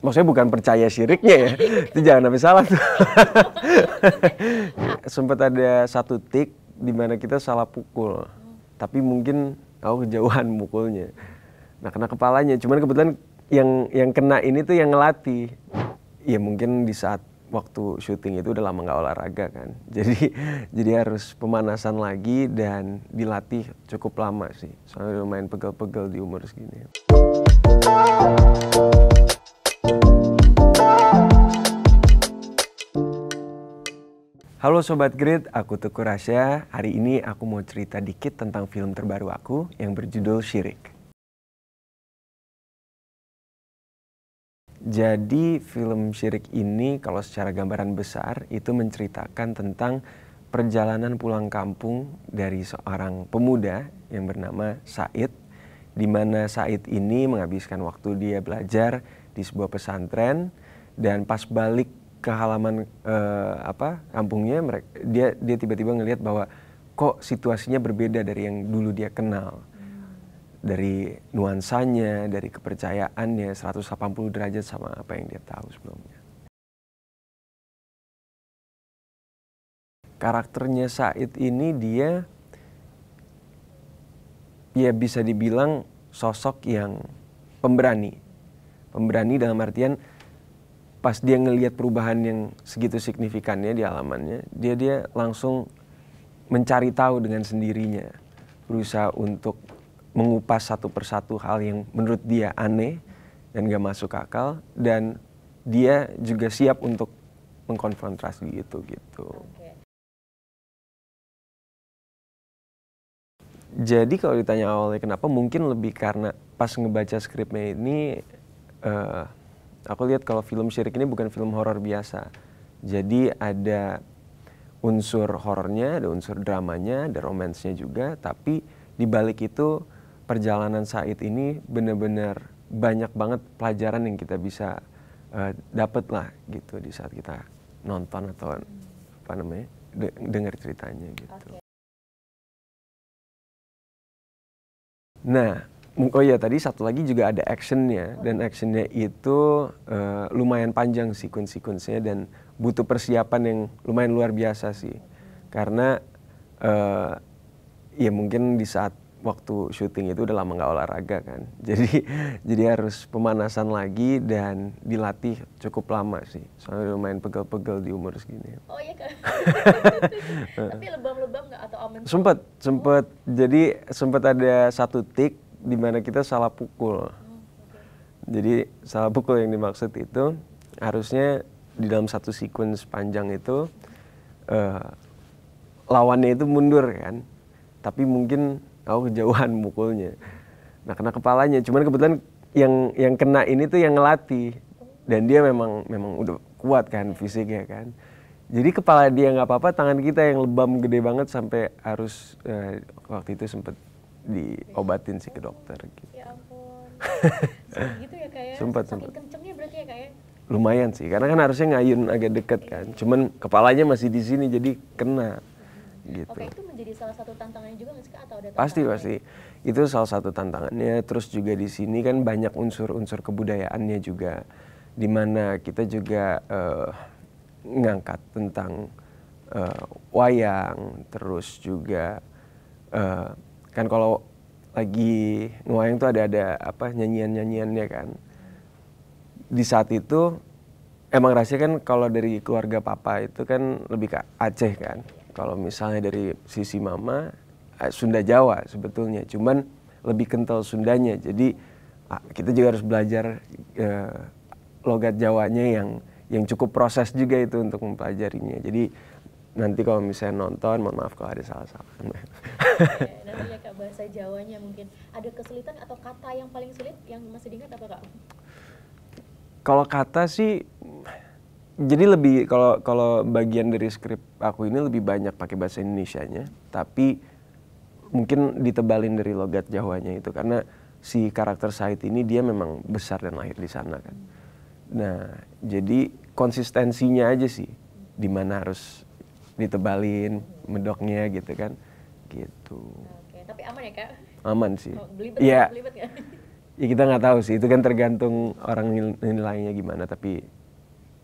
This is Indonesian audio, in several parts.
Maksudnya bukan percaya syiriknya ya, itu jangan sampai salah tuh. Sempat ada satu tik di mana kita salah pukul, tapi mungkin aku kejauhan mukulnya. Nah kena kepalanya, cuman kebetulan yang kena ini tuh yang ngelatih. Ya mungkin di saat waktu syuting itu udah lama nggak olahraga kan, jadi harus pemanasan lagi dan dilatih cukup lama sih, soalnya lumayan pegel-pegel di umur segini. Halo Sobat Grit, aku Teguh Rasya. Hari ini aku mau cerita dikit tentang film terbaru aku yang berjudul Syirik. Jadi film Syirik ini kalau secara gambaran besar itu menceritakan tentang perjalanan pulang kampung dari seorang pemuda yang bernama Said, di mana Said ini menghabiskan waktu dia belajar di sebuah pesantren, dan pas balik ke halaman kampungnya, dia tiba-tiba ngelihat bahwa kok situasinya berbeda dari yang dulu dia kenal. Dari nuansanya, dari kepercayaannya 180 derajat sama apa yang dia tahu sebelumnya. Karakternya Said ini dia bisa dibilang sosok yang pemberani. Pemberani dalam artian pas dia ngelihat perubahan yang segitu signifikannya di halamannya, dia langsung mencari tahu dengan sendirinya, berusaha untuk mengupas satu persatu hal yang menurut dia aneh dan gak masuk akal, dan dia juga siap untuk mengkonfrontasi itu gitu. Okay. Jadi kalau ditanya awalnya kenapa, mungkin lebih karena pas ngebaca skripnya ini, aku lihat kalau film Syirik ini bukan film horor biasa. Jadi ada unsur horornya, ada unsur dramanya, ada romansnya juga, tapi di balik itu perjalanan Said ini benar-benar banyak banget pelajaran yang kita bisa dapat lah gitu di saat kita nonton atau dengar ceritanya gitu. Okay. Nah, oh iya tadi satu lagi juga ada actionnya, dan actionnya itu lumayan panjang sequence-sequence-nya dan butuh persiapan yang lumayan luar biasa sih, karena ya mungkin di saat waktu syuting itu udah lama nggak olahraga kan, jadi harus pemanasan lagi dan dilatih cukup lama sih, soalnya lumayan pegel-pegel di umur segini. Oh iya kan? Tapi lebam-lebam nggak atau aman? Sempet. Jadi sempat ada satu tik di mana kita salah pukul. Jadi salah pukul yang dimaksud itu harusnya di dalam satu sequence panjang itu lawannya itu mundur kan, tapi mungkin aku kejauhan mukulnya. Nah kena kepalanya, cuman kebetulan yang kena ini tuh yang ngelatih, dan dia memang udah kuat kan fisiknya kan. Jadi kepala dia nggak apa-apa, tangan kita yang lebam gede banget sampai harus waktu itu sempet diobatin sih ke dokter gitu. Ya ampun. Gitu ya kayak. Saking kencengnya berarti ya kayak. Lumayan sih, karena kan harusnya ngayun agak deket kan. Cuman kepalanya masih di sini jadi kena. Gitu. Oke, itu menjadi salah satu tantangannya juga nggak sih Kak, atau ada tantangannya? Pasti. Itu salah satu tantangannya. Terus juga di sini kan banyak unsur-unsur kebudayaannya juga, dimana kita juga ngangkat tentang wayang. Terus juga kan kalau lagi ngewayang tuh ada nyanyian-nyanyiannya kan. Di saat itu emang rahasia kan kalau dari keluarga papa itu kan lebih ke Aceh kan. Kalau misalnya dari sisi mama, Sunda Jawa sebetulnya, cuman lebih kental Sundanya. Jadi kita juga harus belajar logat Jawanya yang cukup proses juga itu untuk mempelajarinya. Jadi nanti kalau misalnya nonton, mohon maaf kalau ada salah-salah. Nanti ya Kak, bahasa Jawanya mungkin ada kesulitan atau kata yang paling sulit yang masih diingat apa Kak? Kalau kata sih, jadi lebih kalau bagian dari skrip aku ini lebih banyak pakai bahasa Indonesianya, tapi mungkin ditebalin dari logat Jawanya itu karena si karakter Said ini dia memang besar dan lahir di sana kan. Nah, jadi konsistensinya aja sih di mana harus ditebalin medoknya gitu kan. Gitu. Oke, tapi aman ya Kak? Aman sih. Belibet ya? Ya kita nggak tahu sih, itu kan tergantung orang nilainya gimana, tapi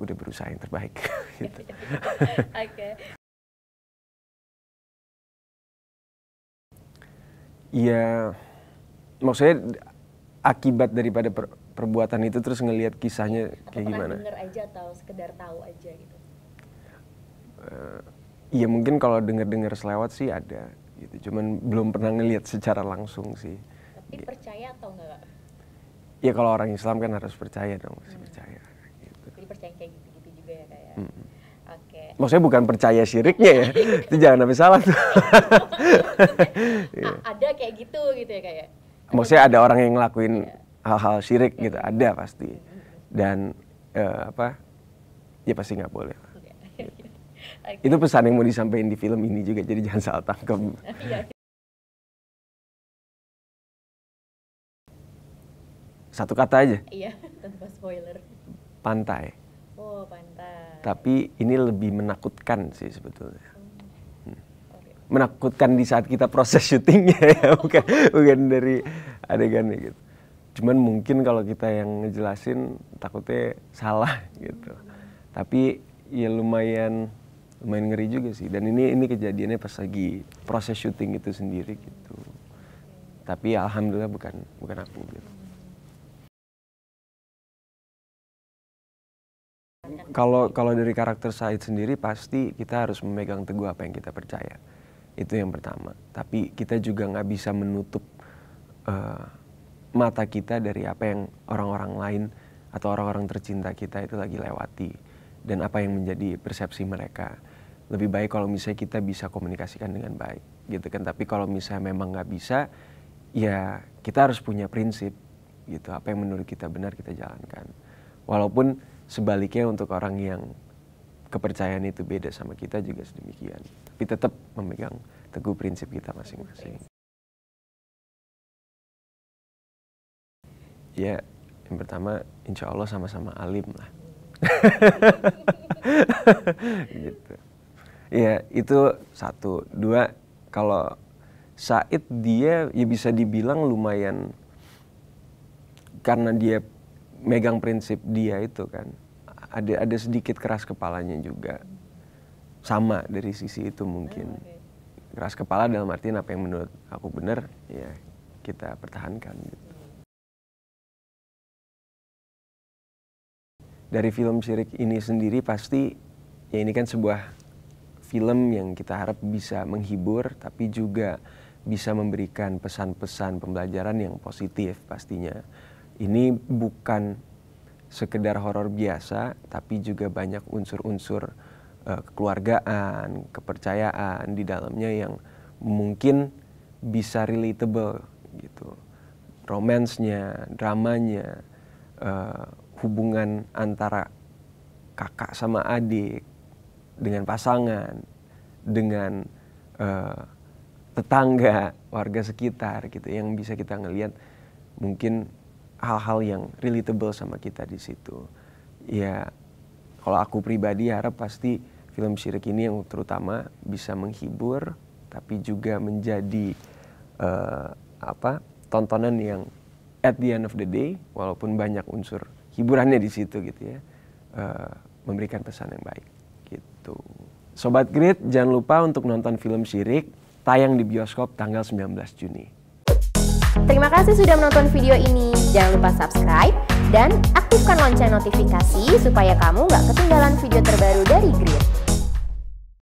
udah berusaha yang terbaik. Gitu. Oke. Ya, maksudnya akibat daripada perbuatan itu terus ngelihat kisahnya kayak gimana? Atau pernah denger aja atau sekedar tahu aja gitu? Iya mungkin kalau denger selewat sih ada, gitu. Cuman belum pernah ngelihat secara langsung sih. Tapi percaya atau enggak? Ya kalau orang Islam kan harus percaya dong, harus percaya. Gitu. Jadi percaya kayak gitu-gitu juga ya kayak. Oke. Maksudnya bukan percaya syiriknya ya, itu jangan sampai salah tuh. Ada kayak gitu ya kayak. Maksudnya ada orang yang ngelakuin hal-hal syirik gitu, ada pasti. Dan ya pasti nggak boleh. Gitu. Okay. Itu pesan yang mau disampaikan di film ini juga, jadi jangan salah tangkap. Satu kata aja. Iya, tanpa spoiler. Pantai. Oh, pantai. Tapi ini lebih menakutkan sih sebetulnya. Menakutkan di saat kita proses syutingnya ya, bukan dari adegannya gitu. Cuman mungkin kalau kita yang ngejelasin takutnya salah gitu. Tapi ya lumayan ngeri juga sih. Dan ini kejadiannya pas lagi proses syuting itu sendiri gitu. Tapi ya alhamdulillah bukan aku gitu. Kalau dari karakter Said sendiri pasti kita harus memegang teguh apa yang kita percaya. Itu yang pertama. Tapi kita juga nggak bisa menutup mata kita dari apa yang orang-orang lain atau orang-orang tercinta kita itu lagi lewati. Dan apa yang menjadi persepsi mereka. Lebih baik kalau misalnya kita bisa komunikasikan dengan baik gitu kan. Tapi kalau misalnya memang nggak bisa, ya kita harus punya prinsip gitu. Apa yang menurut kita benar kita jalankan. Walaupun sebaliknya untuk orang yang kepercayaan itu beda sama kita juga sedemikian. Tapi tetap memegang teguh prinsip kita masing-masing. Ya, yang pertama insya Allah sama-sama alim lah. Gitu. Ya, itu satu. Dua, kalau Said dia ya bisa dibilang lumayan, karena dia megang prinsip dia itu kan, ada sedikit keras kepalanya juga, sama dari sisi itu mungkin. Keras kepala dalam artian apa yang menurut aku benar ya kita pertahankan gitu. Dari film Syirik ini sendiri pasti ya ini kan sebuah film yang kita harap bisa menghibur tapi juga bisa memberikan pesan-pesan pembelajaran yang positif pastinya. Ini bukan sekedar horor biasa, tapi juga banyak unsur-unsur kekeluargaan, kepercayaan di dalamnya yang mungkin bisa relatable gitu. Romansnya, dramanya, hubungan antara kakak sama adik, dengan pasangan, dengan tetangga, warga sekitar gitu, yang bisa kita ngelihat mungkin hal-hal yang relatable sama kita di situ. Ya, kalau aku pribadi harap pasti film Syirik ini yang terutama bisa menghibur, tapi juga menjadi tontonan yang at the end of the day, walaupun banyak unsur hiburannya di situ gitu ya, memberikan pesan yang baik gitu. Sobat Grit, jangan lupa untuk nonton film Syirik, tayang di bioskop tanggal 19 Juni. Terima kasih sudah menonton video ini. Jangan lupa subscribe dan aktifkan lonceng notifikasi supaya kamu nggak ketinggalan video terbaru dari Grit.